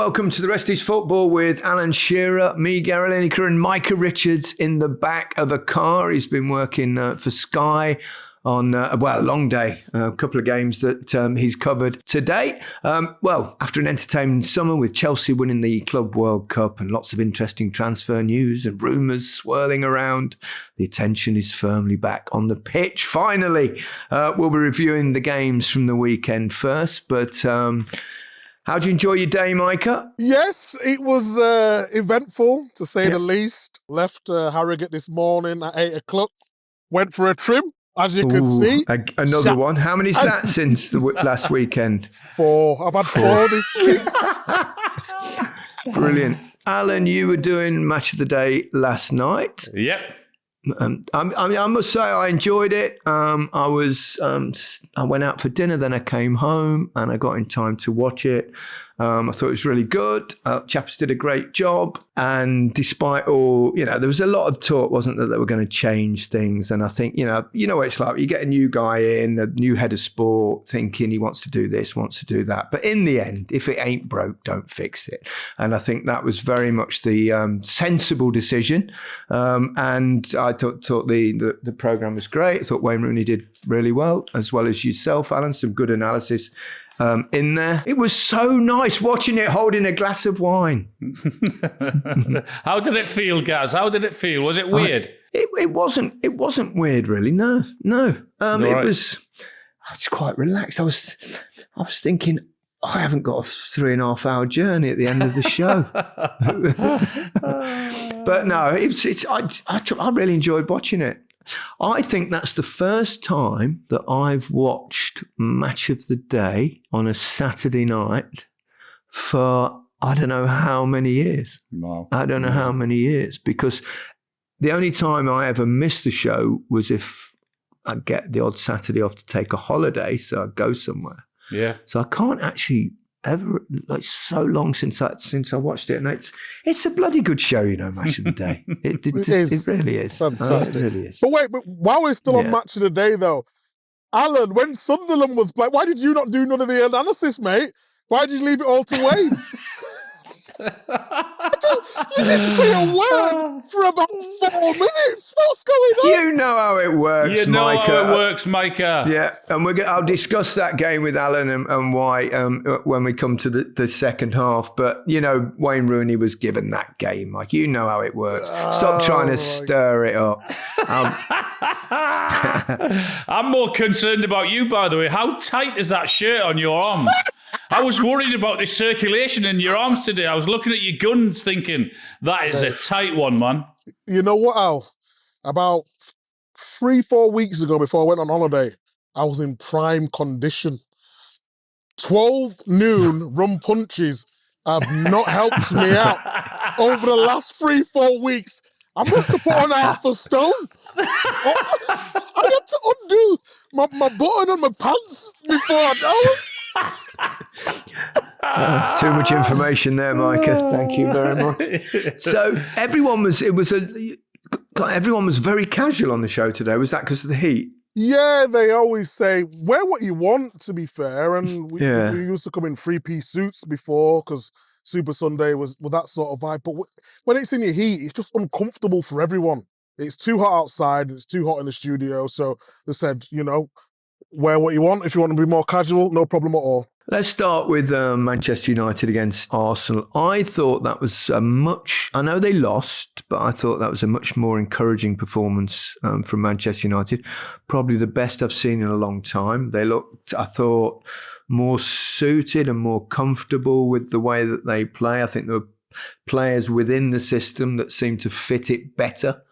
welcome to The Rest is Football with Alan Shearer, me, Gary Lineker, and Micah Richards in the back of a car. He's been working for Sky on, a long day, a couple of games that he's covered to date. After an entertaining summer with Chelsea winning the Club World Cup and lots of interesting transfer news and rumours swirling around, the attention is firmly back on the pitch. Finally, we'll be reviewing the games from the weekend first, but how'd you enjoy your day, Micah? Yes, it was eventful, to say the least. Left Harrogate this morning at 8 o'clock. Went for a trim, as you could see. Another one. How many's that since the last weekend? 4. I've had 4 this week. Brilliant. Alan, you were doing Match of the Day last night. Yep. I must say I enjoyed it. I went out for dinner, then I came home and I got in time to watch it. I thought it was really good. Chaps did a great job. And despite all, there was a lot of talk, wasn't there, that were going to change things. And I think, you know what it's like. You get a new guy in, a new head of sport, thinking he wants to do this, wants to do that. But in the end, if it ain't broke, don't fix it. And I think that was very much the sensible decision. And I thought the programme was great. I thought Wayne Rooney did really well as yourself, Alan. Some good analysis in there. It was so nice watching it holding a glass of wine. How did it feel, Gaz? How did it feel? Was it weird? It wasn't weird, really. No. It was quite relaxed. I was thinking, I haven't got a 3.5 hour journey at the end of the show. But no, I really enjoyed watching it. I think that's the first time that I've watched Match of the Day on a Saturday night for I don't know how many years. Wow. I don't know how many years, because the only time I ever missed the show was if I'd get the odd Saturday off to take a holiday, so I'd go somewhere. Yeah. So I can't actually ever, so long since I watched it, and it's a bloody good show, Match of the Day. It really is. Fantastic. It really is. But while we're still on Match of the Day, though, Alan, when Sunderland was playing, why did you not do none of the analysis, mate? Why did you leave it all to Wayne? You didn't say a word for about 4 minutes. What's going on? You know how it works, Micah. Yeah, and I'll discuss that game with Alan and why when we come to the second half. But, Wayne Rooney was given that game. You know how it works. Stop trying to stir it up. I'm more concerned about you, by the way. How tight is that shirt on your arms? I was worried about the circulation in your arms today. I was looking at your guns thinking, that is a tight one, man. You know what, Al? About 3-4 weeks ago, before I went on holiday, I was in prime condition. 12 noon rum punches have not helped me out over the last 3-4 weeks. I must have put on half a stone. I had to undo my button on my pants before I too much information there, Micah. Thank you very much. So everyone was very casual on the show today. Was that because of the heat? Yeah, they always say, wear what you want, to be fair. And we used to come in 3-piece suits before because Super Sunday was that sort of vibe. But when it's in your heat, it's just uncomfortable for everyone. It's too hot outside. It's too hot in the studio. So they said, wear what you want. If you want to be more casual, no problem at all. Let's start with Manchester United against Arsenal. I thought that was I know they lost, but I thought that was a much more encouraging performance from Manchester United. Probably the best I've seen in a long time. They looked, I thought, more suited and more comfortable with the way that they play. I think there were players within the system that seemed to fit it better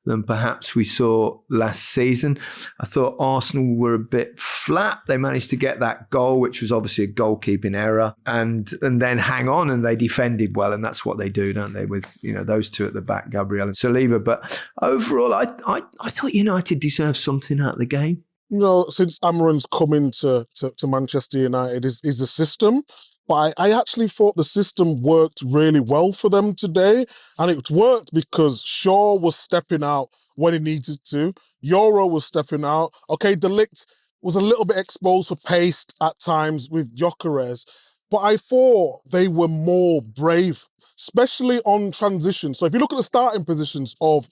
than perhaps we saw last season. I thought Arsenal were a bit flat. They managed to get that goal, which was obviously a goalkeeping error, and then hang on, and they defended well, and that's what they do, don't they, with those two at the back, Gabriel and Saliba. But overall, I thought United deserved something out of the game. Since Amaran's come into to Manchester United is the system. But I actually thought the system worked really well for them today. And it worked because Shaw was stepping out when he needed to. Euro was stepping out. Okay, De Ligt was a little bit exposed for pace at times with Gyökeres. but I thought they were more brave, especially on transition. So if you look at the starting positions of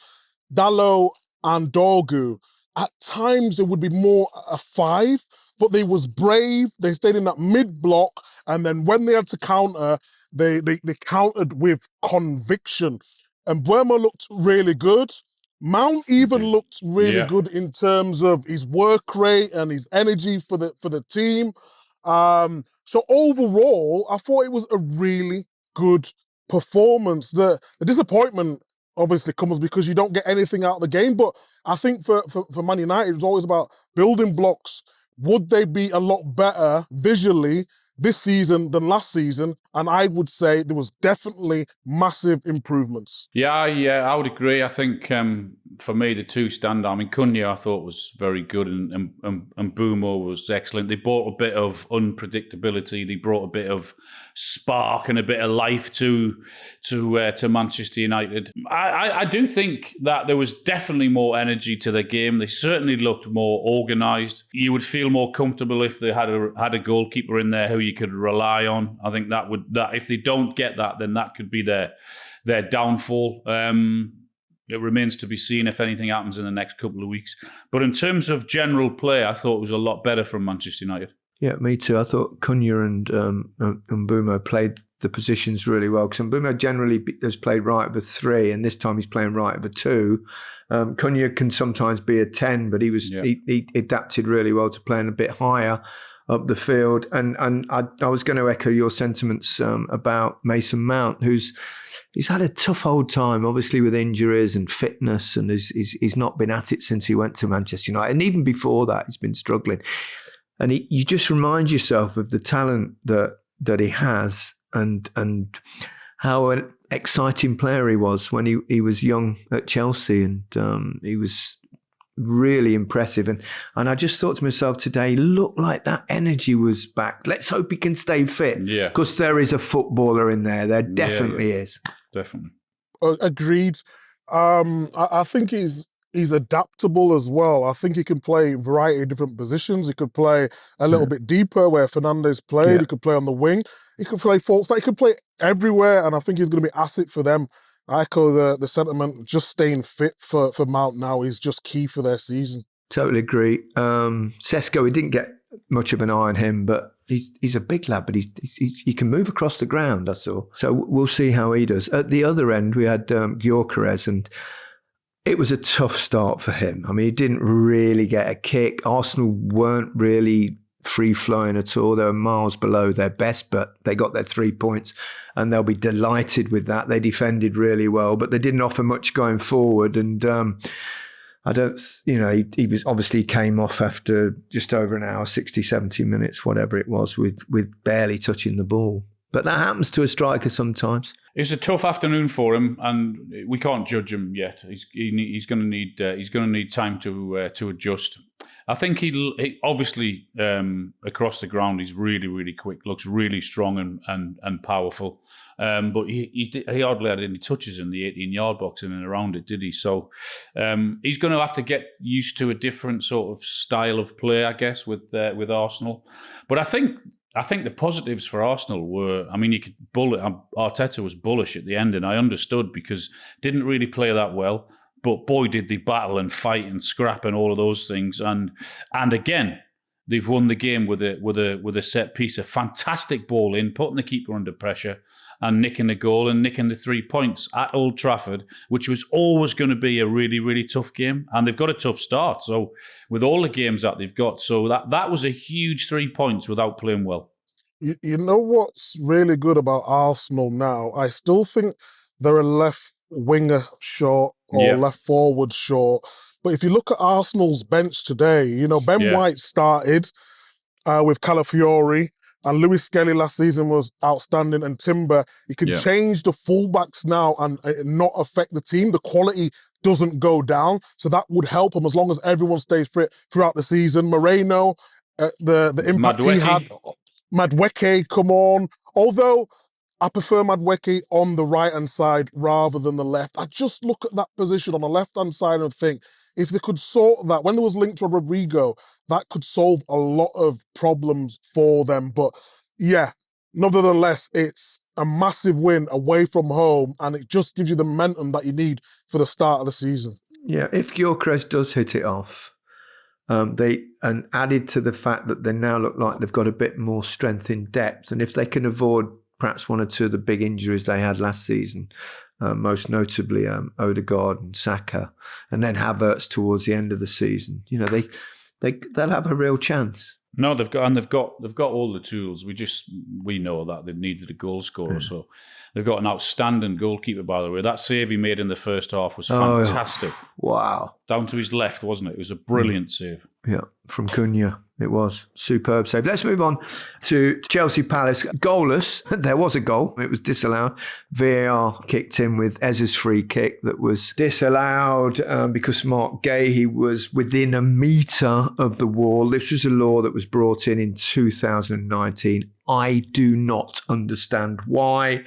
Dalot and Dorgu, at times it would be more a 5, but they was brave. They stayed in that mid block, and then when they had to counter, they countered with conviction. And Burma looked really good. Mount even looked really good in terms of his work rate and his energy for the team. So overall, I thought it was a really good performance. The disappointment obviously comes because you don't get anything out of the game. But I think for Man United, it was always about building blocks. Would they be a lot better visually this season than last season? And I would say there was definitely massive improvements. Yeah, I would agree. I think for me, the two stand out. I mean, Cunha I thought was very good, and Boomo was excellent. They brought a bit of unpredictability. They brought a bit of spark and a bit of life to Manchester United. I do think that there was definitely more energy to their game. They certainly looked more organised. You would feel more comfortable if they had a goalkeeper in there who you could rely on. I think that if they don't get that, then that could be their downfall. It remains to be seen if anything happens in the next couple of weeks. But in terms of general play, I thought it was a lot better from Manchester United. Yeah, me too. I thought Cunha and Mbeumo played the positions really well, because Mbeumo generally has played right of a 3, and this time he's playing right of a 2. Cunha can sometimes be a 10, but he adapted really well to playing a bit higher up the field. And I was going to echo your sentiments about Mason Mount, he's had a tough old time, obviously with injuries and fitness, and he's not been at it since he went to Manchester United. And even before that, he's been struggling. And you just remind yourself of the talent that he has, and how an exciting player he was when he was young at Chelsea, and he was really impressive. And I just thought to myself today, look, like that energy was back. Let's hope he can stay fit, because there is a footballer in there. There definitely is. Definitely. Agreed. I think he's adaptable as well. I think he can play in a variety of different positions. He could play a little bit deeper where Fernandes played. He could play on the wing. He could play full side. He could play everywhere, and I think he's going to be asset for them. I echo the sentiment. Just staying fit for Mount now is just key for their season. Totally agree. Sesko, we didn't get much of an eye on him, but he's a big lad, but he can move across the ground, I saw. So we'll see how he does. At the other end, we had Gyökeres, and it was a tough start for him. I mean, he didn't really get a kick. Arsenal weren't really free-flowing at all. They were miles below their best, but they got their 3 points, and they'll be delighted with that. They defended really well, but they didn't offer much going forward. And he was obviously came off after just over an hour, 60, 70 minutes, whatever it was, with barely touching the ball. But that happens to a striker sometimes. It's a tough afternoon for him, and we can't judge him yet. He's going to need time to adjust. I think he obviously across the ground he's really, really quick, looks really strong and powerful. But he hardly had any touches in the 18-yard box in and around it, did he? So he's going to have to get used to a different sort of style of play, I guess, with Arsenal. But I think the positives for Arsenal were, I mean, you could Arteta was bullish at the end, and I understood, because didn't really play that well. But boy, did they battle and fight and scrap and all of those things. And again, they've won the game with a set piece, a fantastic ball in, putting the keeper under pressure and nicking the goal and nicking the 3 points at Old Trafford, which was always going to be a really, really tough game. And they've got a tough start. So with all the games that they've got, so that was a huge 3 points without playing well. You know what's really good about Arsenal now? I still think they're a left winger short or left forward short. But if you look at Arsenal's bench today, Ben White started with Calafiori, and Lewis Skelly last season was outstanding, and Timber. You can change the fullbacks now and not affect the team. The quality doesn't go down, so that would help them as long as everyone stays fit throughout the season. Moreno, the impact he had. Madueke, come on. Although I prefer Madueke on the right-hand side rather than the left. I just look at that position on the left-hand side and think, if they could sort that, when there was linked to Rodrigo, that could solve a lot of problems for them. But yeah, nevertheless, it's a massive win away from home, and it just gives you the momentum that you need for the start of the season. Yeah, if Gyökeres does hit it off, and added to the fact that they now look like they've got a bit more strength in depth, and if they can avoid perhaps one or two of the big injuries they had last season, most notably Odegaard and Saka, and then Havertz towards the end of the season, they'll have a real chance. No, they've got all the tools. We know that they needed a goal scorer, so they've got an outstanding goalkeeper. By the way, that save he made in the first half was fantastic. Wow, down to his left, wasn't it? It was a brilliant save. Yeah, from Cunha. It was superb save. Let's move on to Chelsea Palace. Goalless. There was a goal. It was disallowed. VAR kicked in with Eze's free kick that was disallowed because Mark Gahey was within a metre of the wall. This was a law that was brought in 2019. I do not understand why.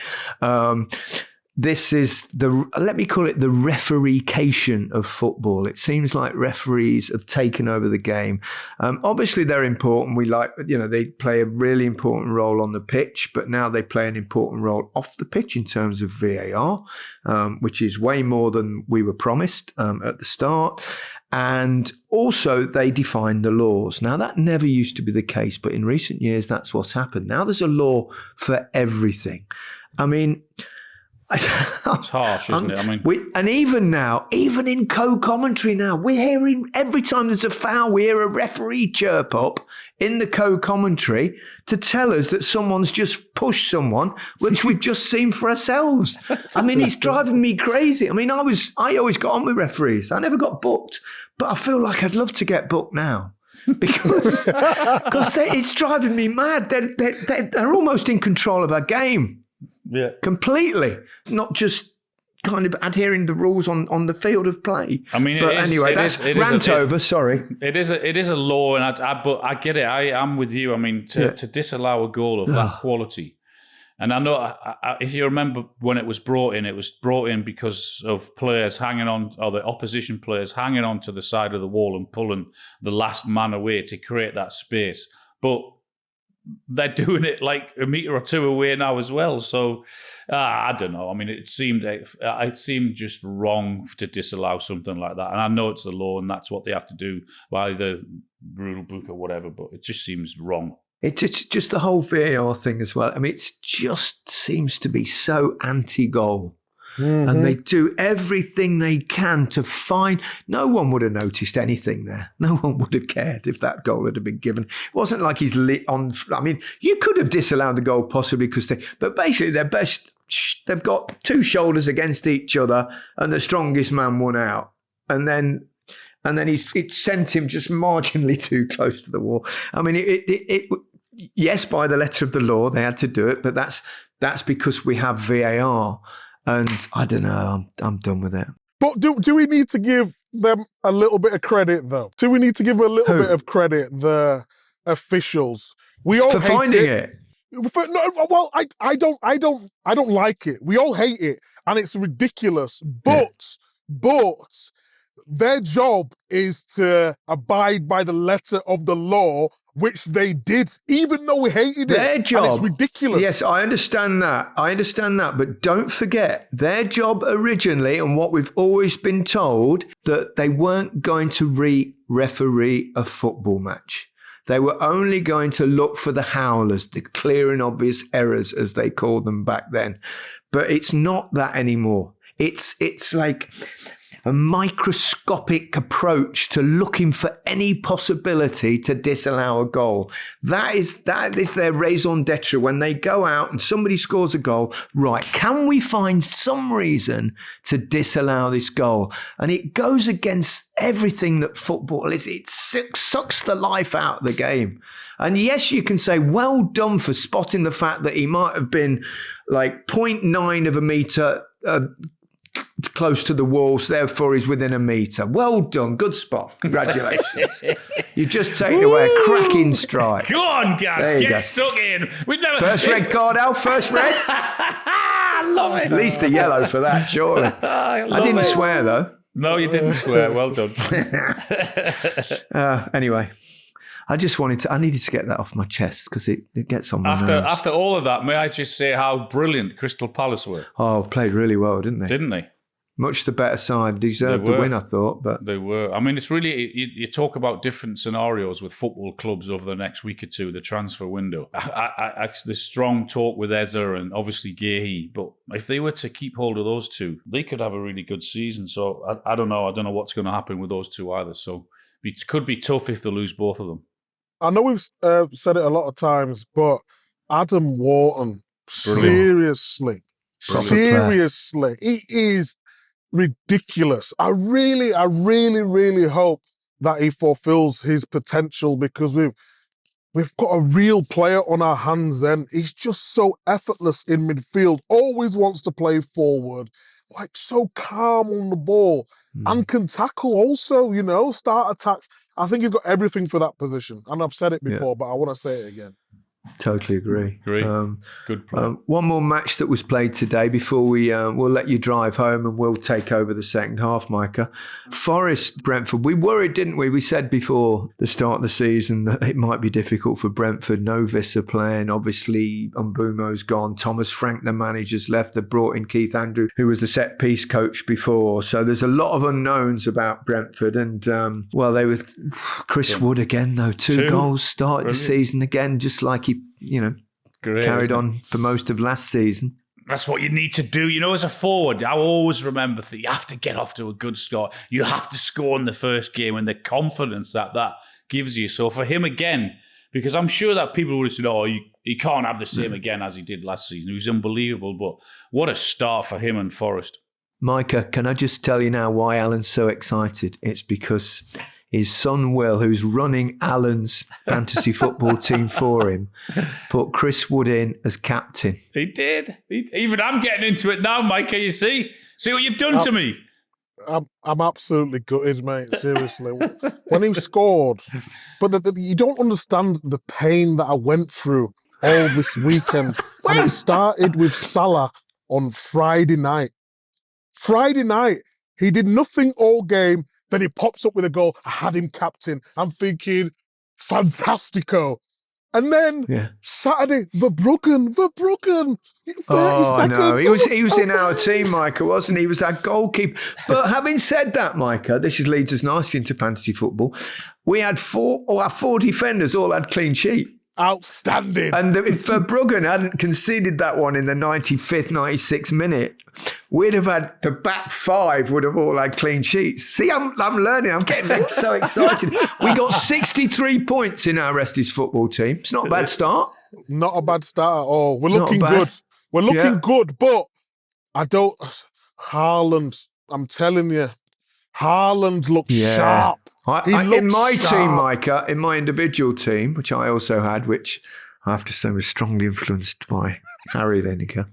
This is let me call it the refereecation of football. It seems like referees have taken over the game. Obviously, they're important. They play a really important role on the pitch, but now they play an important role off the pitch in terms of VAR, which is way more than we were promised at the start. And also, they define the laws. Now, that never used to be the case, but in recent years, that's what's happened. Now there's a law for everything. I mean, it's harsh, isn't it? I mean, and even now, even in co-commentary now, we're hearing every time there's a foul, we hear a referee chirp up in the co-commentary to tell us that someone's just pushed someone, which we've just seen for ourselves. I mean, it's driving me crazy. I mean, I always got on with referees. I never got booked, but I feel like I'd love to get booked now. because it's driving me mad. They're almost in control of our game. Yeah, completely, not just kind of adhering the rules on the field of play. I mean, Sorry, it is a law, and but I get it. I am with you. I mean, to disallow a goal of that quality, and I know if you remember when it was brought in because of players hanging on, or the opposition players hanging on to the side of the wall and pulling the last man away to create that space, but they're doing it like a metre or two away now as well. So I don't know. I mean, it seemed just wrong to disallow something like that. And I know it's the law and that's what they have to do by the rule book or whatever, but it just seems wrong. It's just the whole VAR thing as well. I mean, it just seems to be so anti-goal. Mm-hmm. And they do everything they can to find. No one would have noticed anything there. No one would have cared if that goal had been given. It wasn't like he's lit on. I mean, you could have disallowed the goal possibly but basically they've got two shoulders against each other and the strongest man won out. And then it sent him just marginally too close to the wall. I mean, yes, by the letter of the law, they had to do it, but that's because we have VAR. And I don't know, I'm done with it. But do we need to give them a little bit of credit, though? Do we need to give a little bit of credit, the officials? We all for hate finding it. I don't like it. We all hate it, and it's ridiculous. But their job is to abide by the letter of the law, which they did, even though we hated their it. Job, and it's ridiculous. Yes, I understand that. But don't forget, their job originally, and what we've always been told, that they weren't going to referee a football match. They were only going to look for the howlers, the clear and obvious errors, as they called them back then. But it's not that anymore. It's like a microscopic approach to looking for any possibility to disallow a goal. That is their raison d'etre. When they go out and somebody scores a goal, right, can we find some reason to disallow this goal? And it goes against everything that football is. It sucks the life out of the game. And yes, you can say, well done for spotting the fact that he might have been like 0.9 of a metre close to the wall, so therefore he's within a metre. Well done. Good spot. Congratulations. You've just taken away a cracking strike. Go on, Gaz. Get stuck in. First red card, Al. First red. I love it. At least a yellow for that, surely. I didn't swear, though. No, you didn't swear. Well done. Anyway, I needed to get that off my chest because it gets on my nerves. After all of that, may I just say how brilliant Crystal Palace were? Oh, played really well, didn't they? Didn't they? Much the better side. Deserved the win, I thought. But they were. I mean, it's really, you talk about different scenarios with football clubs over the next week or two, the transfer window. There's strong talk with Eze and obviously Gehi, but if they were to keep hold of those two, they could have a really good season. So I don't know. I don't know what's going to happen with those two either. So it could be tough if they lose both of them. I know we've said it a lot of times, but Adam Wharton, seriously, he is ridiculous. I really hope that he fulfills his potential because we've got a real player on our hands then. He's just so effortless in midfield, always wants to play forward, like so calm on the ball and can tackle also, start attacks. I think he's got everything for that position. And I've said it before, but I want to say it again. Totally agree. Good play. One more match that was played today before we'll let you drive home and we'll take over the second half, Micah. Forest, Brentford. We worried, didn't we? We said before the start of the season that it might be difficult for Brentford. No Visser playing. Obviously, Mbumo's gone. Thomas Frank, the manager's left. They brought in Keith Andrew, who was the set-piece coach before. So there's a lot of unknowns about Brentford. And, they were Chris Wood again, though. Two goals, started the season again, just like he carried on for most of last season. That's what you need to do. As a forward, I always remember that you have to get off to a good start. You have to score in the first game and the confidence that gives you. So for him again, because I'm sure that people would have said, he can't have the same again as he did last season. He was unbelievable, but what a start for him and Forest. Micah, can I just tell you now why Alan's so excited? It's because his son Will, who's running Alan's fantasy football team for him, put Chris Wood in as captain. He did. Even I'm getting into it now, Micah, you see? See what you've done to me? I'm absolutely gutted, mate, seriously. When he scored, but you don't understand the pain that I went through all this weekend. And it started with Salah on Friday night. He did nothing all game. Then he pops up with a goal. I had him captain. I'm thinking, fantastico. And then Saturday, Verbruggen. 30 seconds. He was in our team, Micah, wasn't he? He was our goalkeeper. But having said that, Micah, this leads us nicely into fantasy football. We had our four defenders all had clean sheet. Outstanding. And if Verbruggen hadn't conceded that one in the 95th, 96th minute, we'd have had the back five would have all had clean sheets. See, I'm learning. I'm getting so excited. We got 63 points in our Resties football team. It's not a bad start. Not a bad start at all. We're looking good. We're looking good, but Haaland, I'm telling you, Haaland looks sharp. In my team, Micah, in my individual team, which I also had, which I have to say was strongly influenced by Harry Lineker,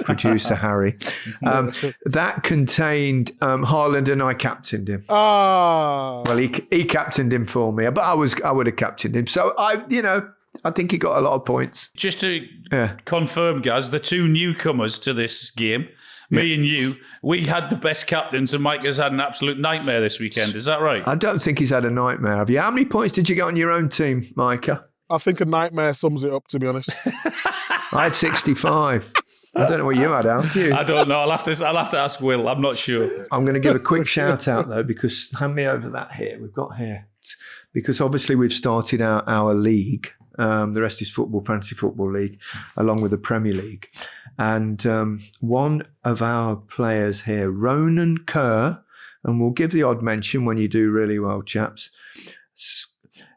producer Harry, that contained Haaland, and I captained him. Well, he captained him for me, but I would have captained him. So I think he got a lot of points. Just to confirm, Gaz, the two newcomers to this game, me and you, we had the best captains, and Micah's had an absolute nightmare this weekend. Is that right? I don't think he's had a nightmare. Have you? How many points did you get on your own team, Micah? I think a nightmare sums it up, to be honest. I had 65. I don't know what you had, Al. Do you? I don't know. I'll have to ask Will. I'm not sure. I'm going to give a quick shout out though, because hand me over that here. We've got here, because obviously we've started our league. The rest is Fantasy Football League, along with the Premier League. And one of our players here, Ronan Kerr, and we'll give the odd mention when you do really well, chaps.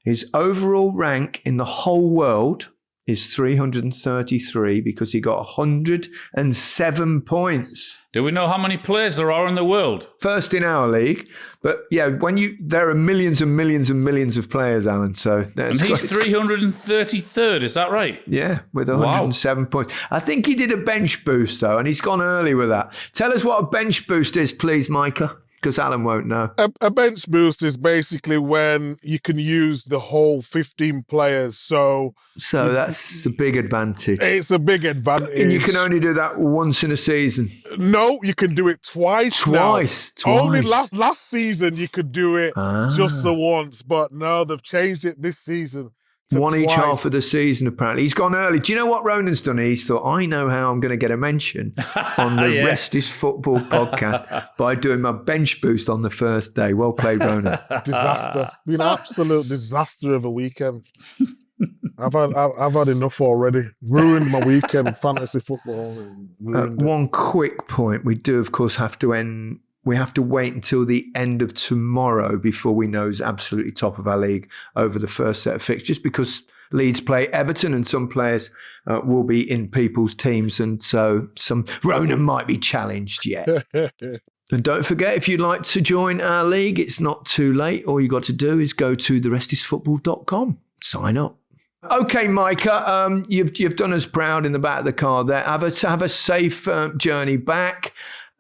His overall rank in the whole world is 333 because he got 107 points. Do we know how many players there are in the world? First in our league, but there are millions and millions and millions of players, Alan. So and he's 333rd, is that right? Yeah, with 107 points. I think he did a bench boost though, and he's gone early with that. Tell us what a bench boost is, please, Micah. Because Alan won't know. A bench boost is basically when you can use the whole 15 players. So That's a big advantage. it's a big advantage. And you can only do that once in a season. No, you can do it twice now. Twice. Only last season you could do it just the Ah. once, but no, they've changed it this season. One twice. each half of the season, apparently. He's gone early. Do you know what Ronan's done? He's thought, I know how I'm going to get a mention on the Rest is Football podcast by doing my bench boost on the first day. Well played, Ronan. Disaster. Been an absolute disaster of a weekend. I've had enough already. Ruined my weekend. Fantasy football. Ruined it. One quick point. We do, of course, have to wait until the end of tomorrow before we know who's absolutely top of our league over the first set of fixtures, because Leeds play Everton and some players will be in people's teams, and so some Ronan might be challenged yet. And don't forget, if you'd like to join our league, it's not too late. All you got to do is go to therestisfootball.com. Sign up. Okay, Micah, you've done us proud in the back of the car there. Have a safe journey back.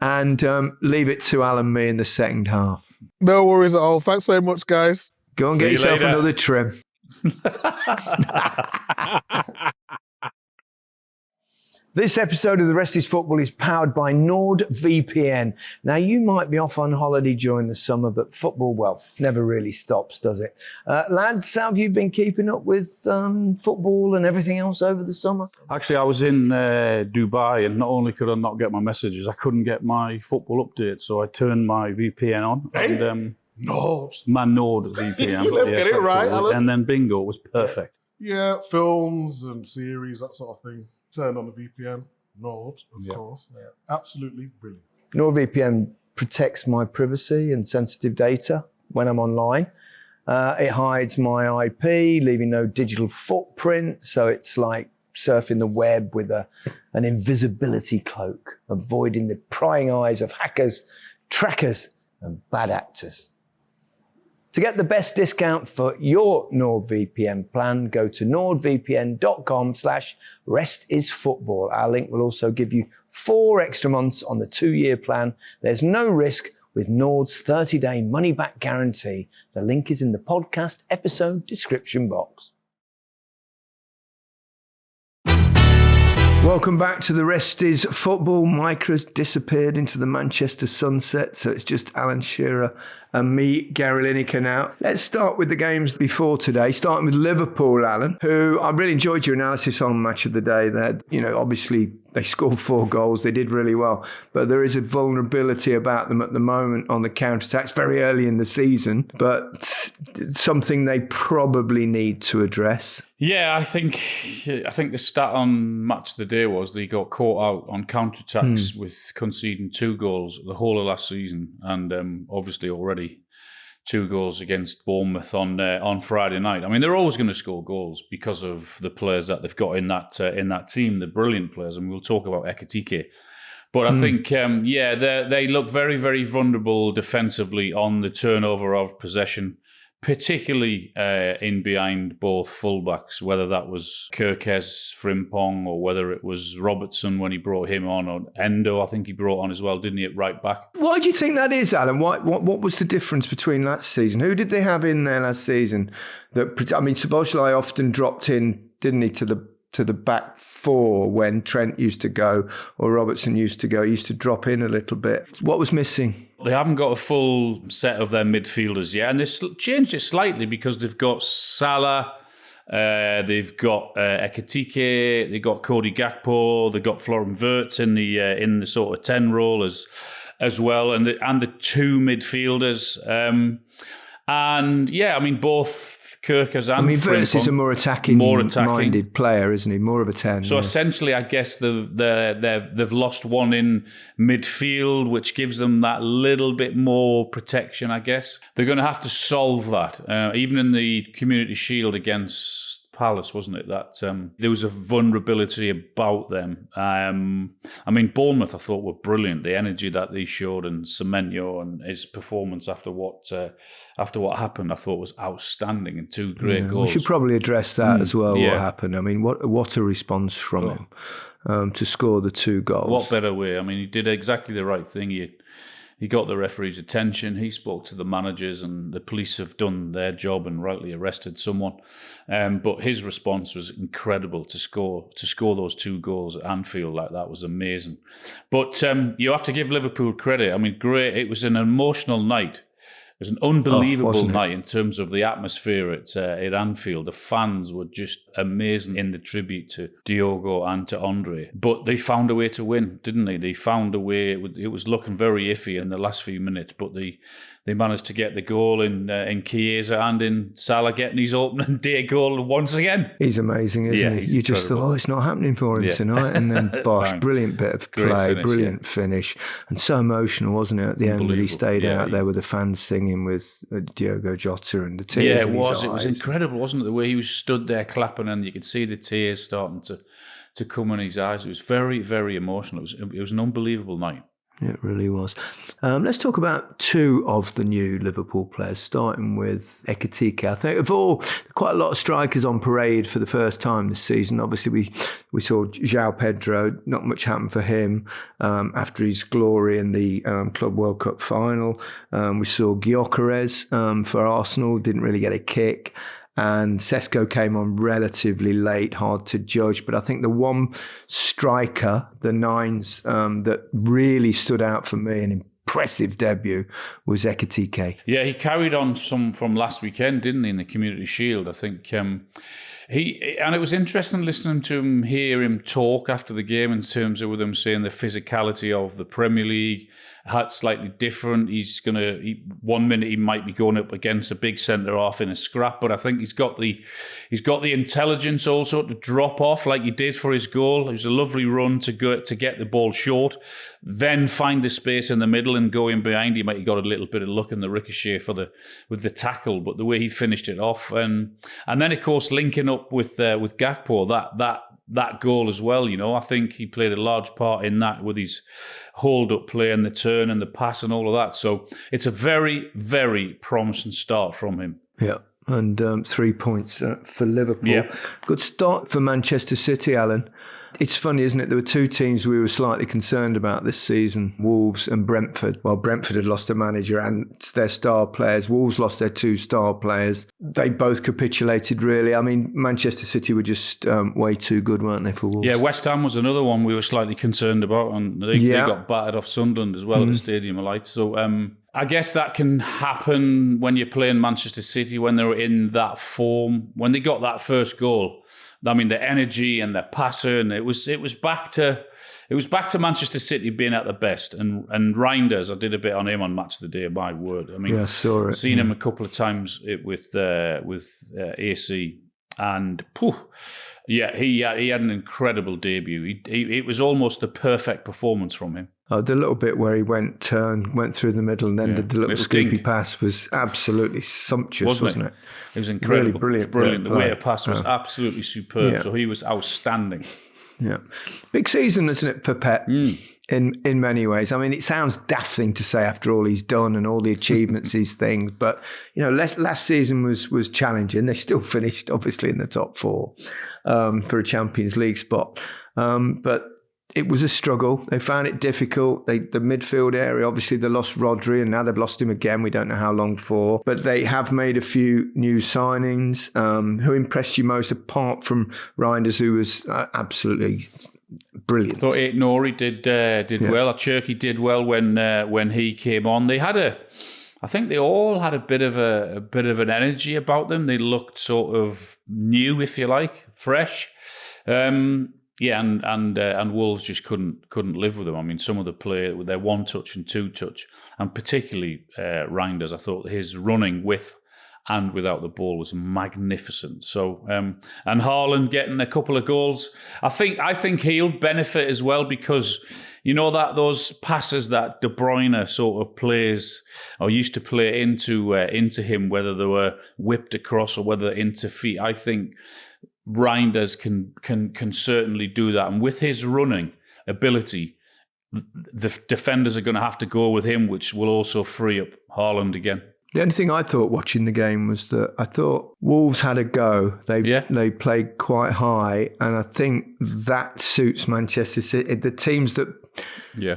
And leave it to Alan and me in the second half. No worries at all. Thanks very much, guys. Go and get yourself another trim. This episode of The Rest is Football is powered by NordVPN. Now, you might be off on holiday during the summer, but football, well, never really stops, does it? Lads, how have you been keeping up with football and everything else over the summer? Actually, I was in Dubai, and not only could I not get my messages, I couldn't get my football update. So I turned my VPN on. And, NordVPN. Let's get it right, Alan. And then bingo, it was perfect. Yeah, films and series, that sort of thing. Turned on the VPN. Nord, of course. Yeah, absolutely brilliant. NordVPN protects my privacy and sensitive data when I'm online. It hides my IP, leaving no digital footprint. So it's like surfing the web with an invisibility cloak, avoiding the prying eyes of hackers, trackers, and bad actors. To get the best discount for your NordVPN plan, go to nordvpn.com/restisfootball. Our link will also give you 4 extra months on the 2-year plan. There's no risk with Nord's 30-day money-back guarantee. The link is in the podcast episode description box. Welcome back to The Rest is Football. Micah has disappeared into the Manchester sunset, so it's just Alan Shearer and me, Gary Lineker now. Let's start with the games before today, starting with Liverpool, Alan, who I really enjoyed your analysis on Match of the Day there. Obviously they scored 4 goals, they did really well, but there is a vulnerability about them at the moment on the counter-attacks very early in the season, but something they probably need to address. Yeah, I think the stat on Match of the Day was they got caught out on counter-attacks with conceding 2 goals the whole of last season, and obviously already 2 goals against Bournemouth on Friday night. I mean, they're always going to score goals because of the players that they've got in that team. They're brilliant players, and we'll talk about Eberechi. But I think, they look very, very vulnerable defensively on the turnover of possession, particularly in behind both fullbacks, whether that was Kirkes, Frimpong, or whether it was Robertson when he brought him on, or Endo, I think he brought on as well, didn't he, at right back? Why do you think that is, Alan? What was the difference between last season? Who did they have in there last season? Szoboszlai often dropped in, didn't he, to the back 4 when Trent used to go or Robertson used to go. He used to drop in a little bit. What was missing? They haven't got a full set of their midfielders yet, and they've changed it slightly because they've got Salah, they've got Ekitike, they've got Cody Gakpo, they've got Florian Wirtz in the sort of 10 role as well, and the 2 midfielders, both Kirkes and Wirtz is a more attacking-minded player, isn't he? More of a 10. So essentially, I guess they've lost one in midfield, which gives them that little bit more protection, I guess. They're going to have to solve that. Even in the Community Shield against Palace, wasn't it, that there was a vulnerability about them. Bournemouth I thought were brilliant. The energy that they showed, and Semenyo and his performance after what happened, I thought was outstanding, and 2 great goals. We should probably address that as well. What happened? What a response from him to score the 2 goals. What better way? He did exactly the right thing. He got the referee's attention. He spoke to the managers, and the police have done their job and rightly arrested someone. But his response was incredible to score those 2 goals at Anfield like that was amazing. But you have to give Liverpool credit. I mean, great. It was an emotional night. It was an unbelievable night in terms of the atmosphere at Anfield. The fans were just amazing in the tribute to Diogo and to Andre. But they found a way to win, didn't they? They found a way. It was looking very iffy in the last few minutes, but they managed to get the goal in Chiesa and in Salah getting his opening day goal once again. He's amazing, isn't he? You just thought, it's not happening for him tonight. And then, Bosh, brilliant bit of play, brilliant finish. And so emotional, wasn't it, at the end that he stayed out there with the fans singing with Diogo Jota and the tears in his eyes. Yeah, it was. It was incredible, wasn't it? The way he was stood there clapping and you could see the tears starting to come in his eyes. It was very, very emotional. It was an unbelievable night. It really was. Let's talk about 2 of the new Liverpool players, starting with Ekitike. I think of all, quite a lot of strikers on parade for the first time this season. Obviously, we saw João Pedro, not much happened for him after his glory in the Club World Cup final. We saw Gyökeres for Arsenal, didn't really get a kick. And Sesko came on relatively late, hard to judge. But I think the one striker, the nines, that really stood out for me, an impressive debut, was Ekitike. Yeah, he carried on some from last weekend, didn't he, in the Community Shield? I think and it was interesting listening to him, hear him talk after the game in terms of with him saying the physicality of the Premier League had slightly different. He's 1 minute he might be going up against a big centre half in a scrap, but I think he's got the intelligence also to drop off like he did for his goal. It was a lovely run to get the ball short, then find the space in the middle and go in behind. He might have got a little bit of luck in the ricochet with the tackle, but the way he finished it off, and then of course linking up with Gakpo, that goal as well. I think he played a large part in that with his hold-up play and the turn and the pass and all of that. So it's a very, very promising start from him. Yeah, and 3 points for Liverpool. Yeah. Good start for Manchester City, Alan. It's funny, isn't it? There were 2 teams we were slightly concerned about this season, Wolves and Brentford. Well, Brentford had lost a manager and their star players. Wolves lost their 2 star players. They both capitulated, really. I mean, Manchester City were just way too good, weren't they, for Wolves? Yeah, West Ham was another one we were slightly concerned about, and they got battered off Sunderland as well at the Stadium of Light. So I guess that can happen when you're playing Manchester City, when they're in that form. When they got that first goal, I mean, the energy and the passing, it was back to Manchester City being at the best. And Reinders, I did a bit on him on Match of the Day. My word, I mean, I saw it. Seen him a couple of times with AC, and he had an incredible debut. It was almost the perfect performance from him. The little bit where he went through the middle and then did the little scoopy pass was absolutely sumptuous, wasn't it? It was incredible. Really brilliant. The way it passed was absolutely superb. Yeah. So he was outstanding. Yeah. Big season, isn't it, for Pep? In many ways. I mean, it sounds daft thing to say after all he's done and all the achievements, these things. But, last season was challenging. They still finished, obviously, in the top 4 for a Champions League spot. But it was a struggle. They found it difficult. The midfield area, obviously they lost Rodri and now they've lost him again. We don't know how long for. But they have made a few new signings. Who impressed you most apart from Reinders, who was absolutely brilliant? I thought Aït-Nouri did well. Cherky did well when he came on. I think they all had a bit of an energy about them. They looked sort of new, if you like, fresh. And Wolves just couldn't live with them. I mean, some of the play with their 1-touch and 2-touch, and particularly Reinders, I thought his running with and without the ball was magnificent. So, and Haaland getting a couple of goals, I think he'll benefit as well, because that those passes that De Bruyne sort of plays or used to play into him, whether they were whipped across or whether into feet, I think Reinders can certainly do that. And with his running ability, the defenders are going to have to go with him, which will also free up Haaland again. The only thing I thought watching the game was that I thought Wolves had a go. They played quite high, and I think that suits Manchester City. The teams that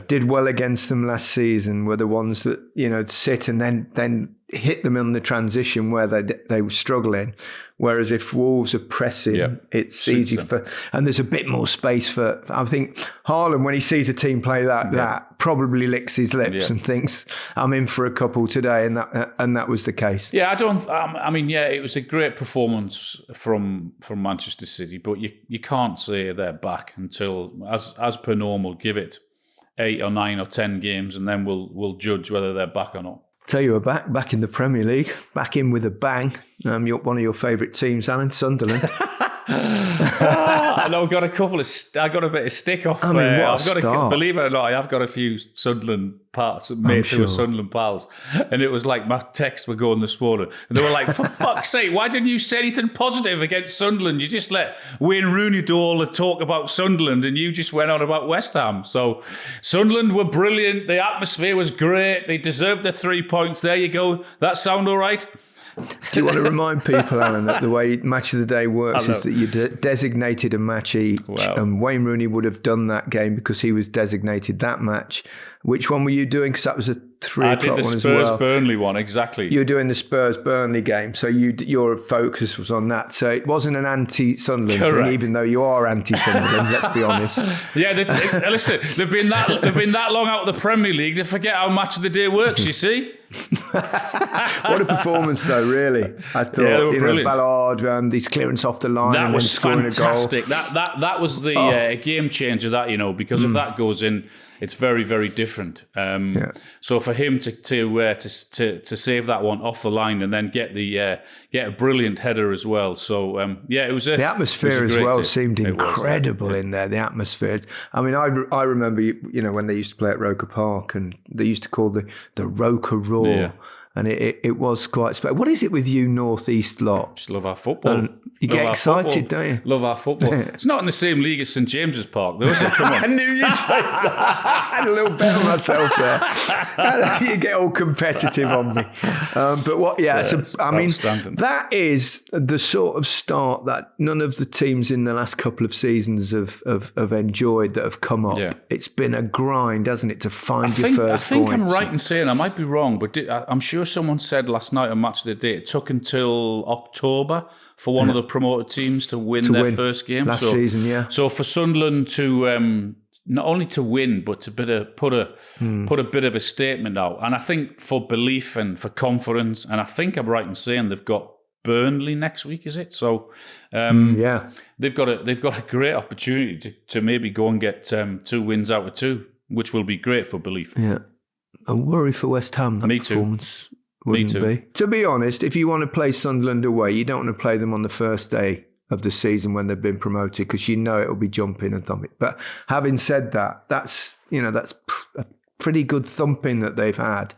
did well against them last season were the ones that, sit and then hit them in the transition where they were struggling. Whereas if Wolves are pressing, it's easy and there's a bit more space for. I think Haaland, when he sees a team play that probably licks his lips and thinks, "I'm in for a couple today," and that was the case. Yeah, it was a great performance from Manchester City, but you can't say they're back until, as per normal, give it 8 or 9 or 10 games, and then we'll judge whether they're back or not. Tell you, we're back in the Premier League, back in with a bang. You're one of your favourite teams, Alan, Sunderland. I know. I got a bit of stick off. Believe it or not, I have got a few Sunderland mates who are Sunderland pals, and it was like my texts were going this morning, and they were like, "For fuck's sake, why didn't you say anything positive against Sunderland? You just let Wayne Rooney do all the talk about Sunderland, and you just went on about West Ham." So Sunderland were brilliant. The atmosphere was great. They deserved their 3 points. There you go. That sound all right? Do you want to remind people, Alan, that the way Match of the Day works is that you designated a match each, and Wayne Rooney would have done that game because he was designated that match. Which one were you doing? Because that was a 3 o'clock one as well. I did the Spurs-Burnley one, exactly. You were doing the Spurs-Burnley game, so your focus was on that. So it wasn't an anti-Sunderland thing, even though you are anti-Sunderland, let's be honest. Yeah, listen, they've been that long out of the Premier League, they forget how Match of the Day works, you see? What a performance, though, really. I thought, they were brilliant. Ballard, these clearance off the line, that and was then fantastic. A goal. That was the game changer. That because if that goes in, it's very, very different. So for him to save that one off the line and then get a brilliant header as well. So it was the atmosphere as well seemed incredible in there. The atmosphere. I mean, I remember when they used to play at Roker Park, and they used to call the Roker Roar. Yeah. And it was quite special. What is it with you North East lot? Just love our football. You get excited, don't you? Love our football. It's not in the same league as St James's Park, though, is it? Come on. I knew you'd say that. I had a little bet on myself there. You get all competitive on me. But what? Yeah. So I mean, that is the sort of start that none of the teams in the last couple of seasons have enjoyed that have come up. Yeah. It's been a grind, hasn't it, to find your first I think points. I'm right in saying, I might be wrong, but I'm sure someone said last night on Match of the Day it took until October for one of the promoted teams to win their first game last season. Yeah. So for Sunderland to not only to win but to put a bit of a statement out, and I think for belief and for confidence, and I think I'm right in saying they've got Burnley next week, is it? So they've got a great opportunity to maybe go and get 2 wins out of 2, which will be great for belief. Yeah. A worry for West Ham, that performance wouldn't be. To be honest, if you want to play Sunderland away, you don't want to play them on the first day of the season when they've been promoted, because it'll be jumping and thumping. But having said that, that's a pretty good thumping that they've had.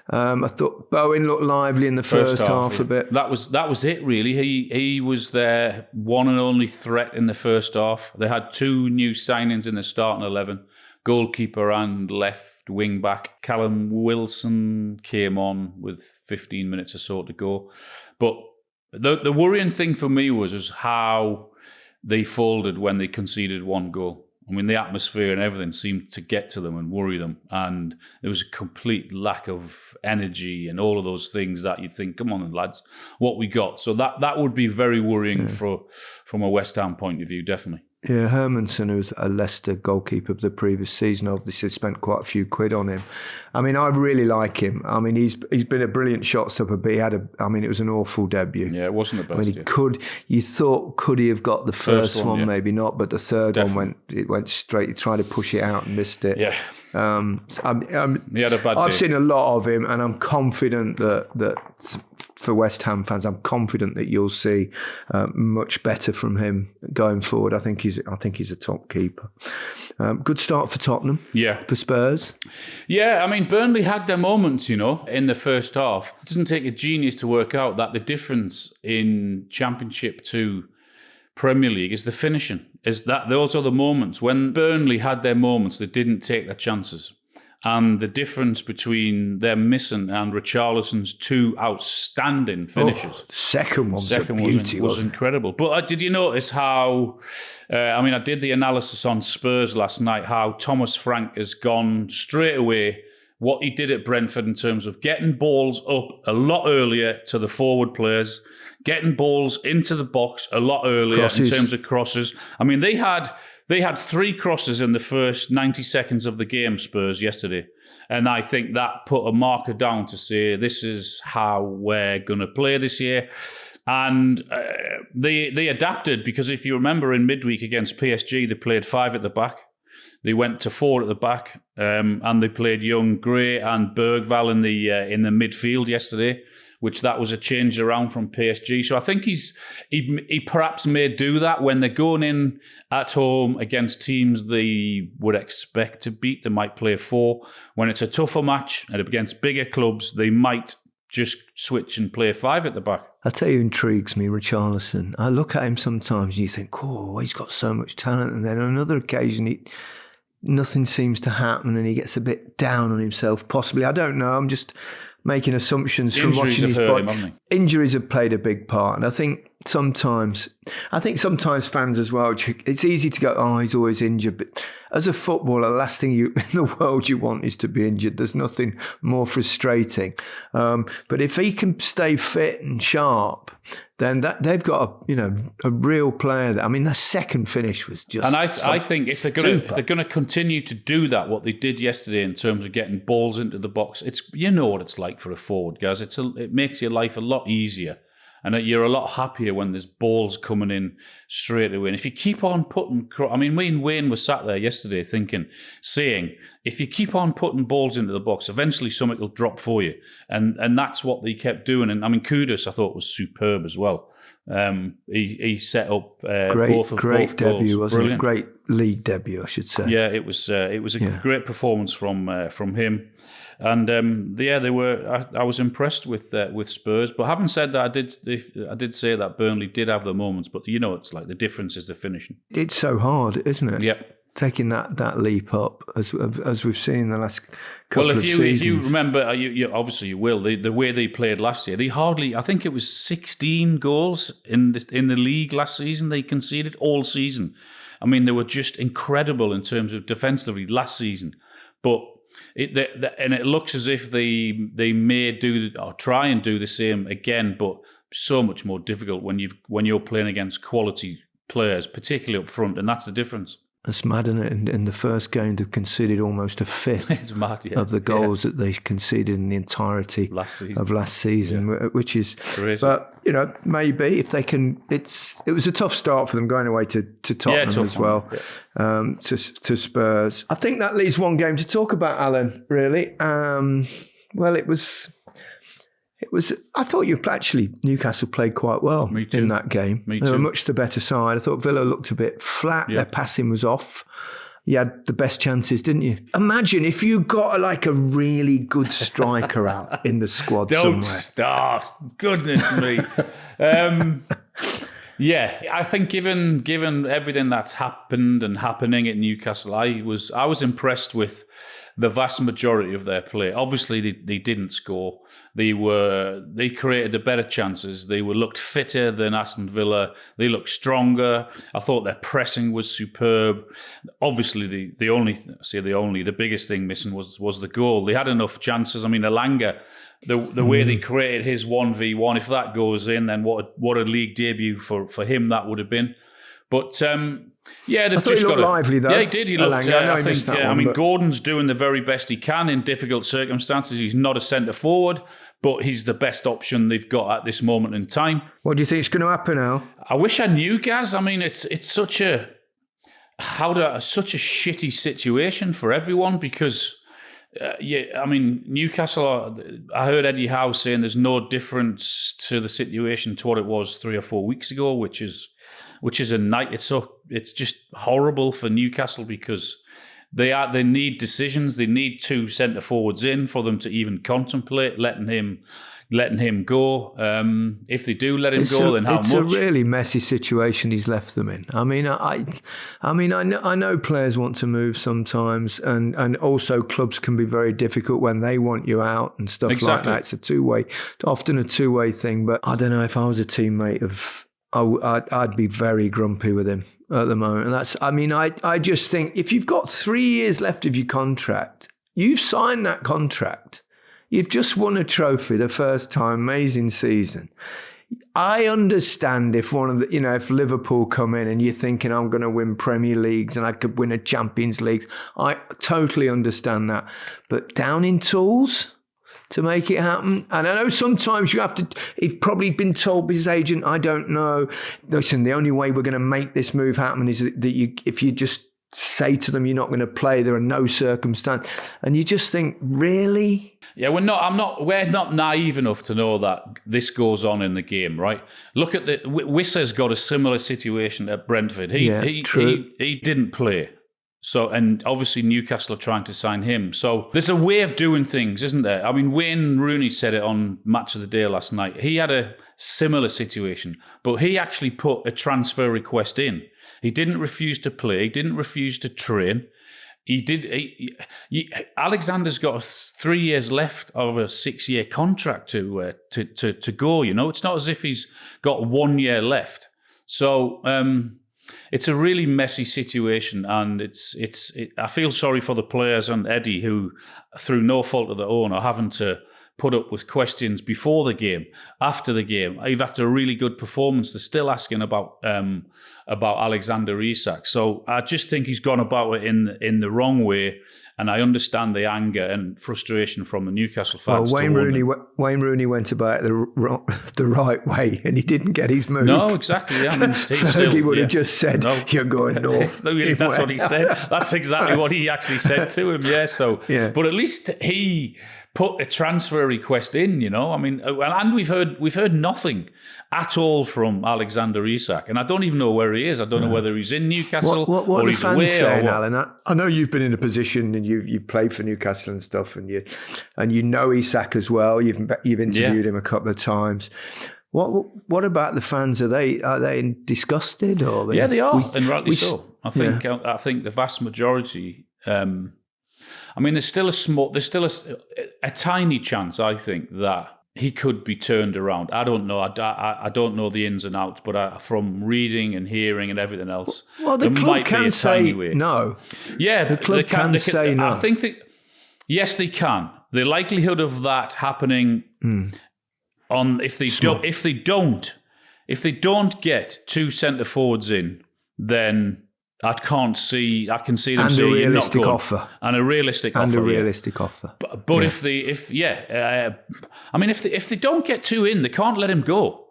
I thought Bowen looked lively in the first half a bit. That was it, really. He was their one and only threat in the first half. They had 2 new signings in the starting 11. Goalkeeper and left wing back. Callum Wilson came on with 15 minutes or so to go. But the worrying thing for me was how they folded when they conceded 1 goal. I mean, the atmosphere and everything seemed to get to them and worry them. And there was a complete lack of energy and all of those things that you think, come on, lads, what we got. So that would be very worrying from a West Ham point of view, definitely. Yeah, Hermanson, who's a Leicester goalkeeper of the previous season, obviously spent quite a few quid on him. I mean, I really like him. I mean, he's been a brilliant shot stopper, but it was an awful debut. Yeah, it wasn't the best. Could he have got the first one? Maybe not, but the third one went straight. He tried to push it out and missed it. Yeah. He had a bad day. I've seen a lot of him, and I'm confident that for West Ham fans, I'm confident that you'll see much better from him going forward. I think he's a top keeper. Good start for Tottenham. Yeah. For Spurs. Yeah, I mean, Burnley had their moments, in the first half. It doesn't take a genius to work out that the difference in Championship to Premier League is the finishing. Is that those are the moments when Burnley had their moments, they didn't take their chances. and the difference between them missing and Richarlison's 2 outstanding finishes. Second one was a beauty, was incredible. But did you notice how, I did the analysis on Spurs last night, how Thomas Frank has gone straight away, what he did at Brentford in terms of getting balls up a lot earlier to the forward players, getting balls into the box a lot earlier in terms of crosses. I mean, they had 3 crosses in the first 90 seconds of the game, Spurs, yesterday. And I think that put a marker down to say, this is how we're going to play this year. And they adapted, because if you remember in midweek against PSG, they played 5 at the back. They went to 4 at the back, and they played Young, Gray and Bergvall in the midfield yesterday, which that was a change around from PSG. So I think he perhaps may do that when they're going in at home against teams they would expect to beat. They might play 4. When it's a tougher match and against bigger clubs, they might just switch and play 5 at the back. I'll tell you who intrigues me, Richarlison. I look at him sometimes and you think, oh, he's got so much talent. And then on another occasion, nothing seems to happen and he gets a bit down on himself, possibly. I don't know. I'm just making assumptions from watching his body. Injuries have played a big part. And I think sometimes fans as well, it's easy to go, oh, he's always injured. But as a footballer, the last thing in the world you want is to be injured. There's nothing more frustrating. But if he can stay fit and sharp, then they've got a real player. I mean, the second finish was just. And I think if they're going to continue to do that, what they did yesterday in terms of getting balls into the box, it's what it's like for a forward, guys. It makes your life a lot easier. And you're a lot happier when there's balls coming in straight away. And if you keep on putting... me and Wayne was sat there yesterday saying, if you keep on putting balls into the box, eventually something will drop for you. And that's what they kept doing. And Kudus, I thought, was superb as well. He set up both great debut, goals. Wasn't it? Great league debut, I should say. Yeah, it was a great performance from him. And they were. I was impressed with Spurs. But having said that, I did say that Burnley did have their moments. But it's like the difference is the finishing. It's so hard, isn't it? Yep. Taking that leap up as we've seen in the last couple of seasons. Well, if you remember, you obviously you will. The way they played last year, I think it was 16 goals in the league last season. They conceded all season. I mean, they were just incredible in terms of defensively last season, but. It looks as if they may do or try and do the same again, but so much more difficult when you're playing against quality players, particularly up front, and that's the difference. It's mad, isn't it? In the first game, they've conceded almost a fifth of the goals that they conceded in the entirety of last season, which is crazy. But maybe if they can, it was a tough start for them going away to Tottenham as well, to Spurs. I think that leaves one game to talk about, Alan. Really, it was. I thought Newcastle played quite well in that game. They were much the better side. I thought Villa looked a bit flat. Yeah. Their passing was off. You had the best chances, didn't you? Imagine if you got a really good striker out in the squad Don't somewhere. Start. Goodness me. I think given everything that's happened and happening at Newcastle, I was impressed with the vast majority of their play. Obviously, they didn't score. They created the better chances. They looked fitter than Aston Villa. They looked stronger. I thought their pressing was superb. Obviously, the biggest thing missing was the goal. They had enough chances. I mean, Elanga, the way they created his 1v1, if that goes in, then what a league debut for him that would have been. But they've just got lively though. Yeah, he did. He looked. Gordon's doing the very best he can in difficult circumstances. He's not a centre forward, but he's the best option they've got at this moment in time. What do you think is going to happen now? I wish I knew, Gaz. I mean, it's such a shitty situation for everyone because. Newcastle, I heard Eddie Howe saying there's no difference to the situation to what it was 3 or 4 weeks ago, which is a night. It's just horrible for Newcastle because They need decisions. They need 2 centre forwards in for them to even contemplate letting him go. If they do let him go, then how much? It's a really messy situation he's left them in. I mean, I know players want to move sometimes, and also clubs can be very difficult when they want you out and stuff like that. It's often a two-way thing. But I don't know, if I was a teammate I'd be very grumpy with him at the moment. And I just think if you've got 3 years left of your contract, you've signed that contract. You've just won a trophy the first time, amazing season. I understand if if Liverpool come in and you're thinking, I'm going to win Premier Leagues and I could win a Champions League. I totally understand that. But down in tools to make it happen. And I know sometimes you have to, he's probably been told by his agent, I don't know. Listen, the only way we're going to make this move happen is that if you just say to them you're not going to play, there are no circumstances. And you just think, really? Yeah, we're not naive enough to know that this goes on in the game, right? Look at Wissa's got a similar situation at Brentford. He didn't play. So, and obviously Newcastle are trying to sign him. So there's a way of doing things, isn't there? I mean, Wayne Rooney said it on Match of the Day last night. He had a similar situation, but he actually put a transfer request in. He didn't refuse to play. He didn't refuse to train. Alexander's got 3 years left of a 6-year contract to go. You know, it's not as if he's got 1 year left. So it's a really messy situation, and I feel sorry for the players and Eddie, who, through no fault of their own, are having to put up with questions before the game, after the game. Even after a really good performance, they're still asking about Alexander Isak. So I just think he's gone about it in the wrong way, and I understand the anger and frustration from the Newcastle fans. Well, Wayne Rooney went about it the right way, and he didn't get his move. No, exactly. Yeah. I mean, Fergie would have just said, "You're going north." That's what he said. That's exactly what he actually said to him. Yeah. So, yeah. But at least he put a transfer request in, you know. I mean, and we've heard nothing at all from Alexander Isak, and I don't even know where he is. I don't know whether he's in Newcastle what or are he's the fans away. Saying, Alan? I know you've been in a position and you've played for Newcastle and stuff, and you know Isak as well. You've interviewed him a couple of times. What about the fans? Are they disgusted or? Yeah, they are, and rightly so. I think the vast majority. I mean, there's still a tiny chance, I think, that he could be turned around. I don't know. I don't know the ins and outs, but from reading and hearing and everything else, well, the club can say no. Yeah, the club can say no. I think that yes, they can. The likelihood of that happening if they don't get 2 centre forwards in, then I can see them saying you're not going. And a realistic offer. But if they don't get 2 in, they can't let him go.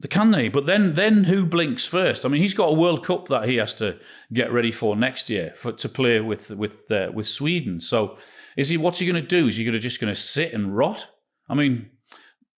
Can they? But then who blinks first? I mean, he's got a World Cup that he has to get ready for next year to play with Sweden. So what's he going to do? Is he just going to sit and rot? I mean,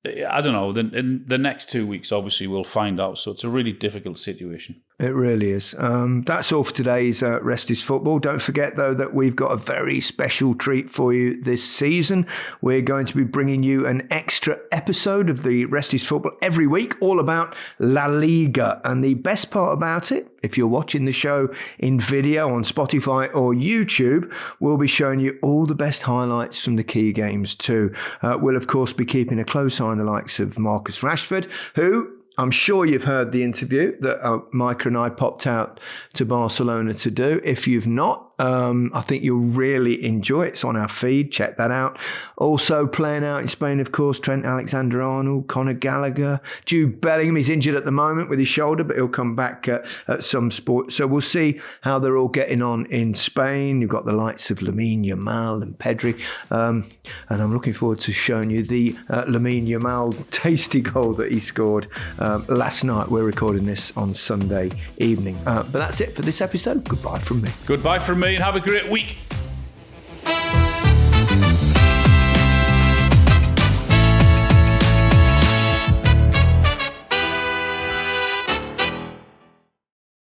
I don't know. In the next 2 weeks, obviously, we'll find out. So it's a really difficult situation. It really is. That's all for today's Rest is Football. Don't forget, though, that we've got a very special treat for you this season. We're going to be bringing you an extra episode of the Rest is Football every week, all about La Liga. And the best part about it, if you're watching the show in video on Spotify or YouTube, we'll be showing you all the best highlights from the key games too. We'll, of course, be keeping a close eye on the likes of Marcus Rashford, who... I'm sure you've heard the interview that Micah and I popped out to Barcelona to do. If you've not, I think you'll really enjoy it. It's on our feed. Check that out. Also playing out in Spain, of course, Trent Alexander-Arnold, Conor Gallagher, Jude Bellingham. He's injured at the moment with his shoulder, but he'll come back at some sport. So we'll see how they're all getting on in Spain. You've got the likes of Lamine Yamal and Pedri. And I'm looking forward to showing you the Lamine Yamal tasty goal that he scored last night. We're recording this on Sunday evening. But that's it for this episode. Goodbye from me. Goodbye from me, and have a great week.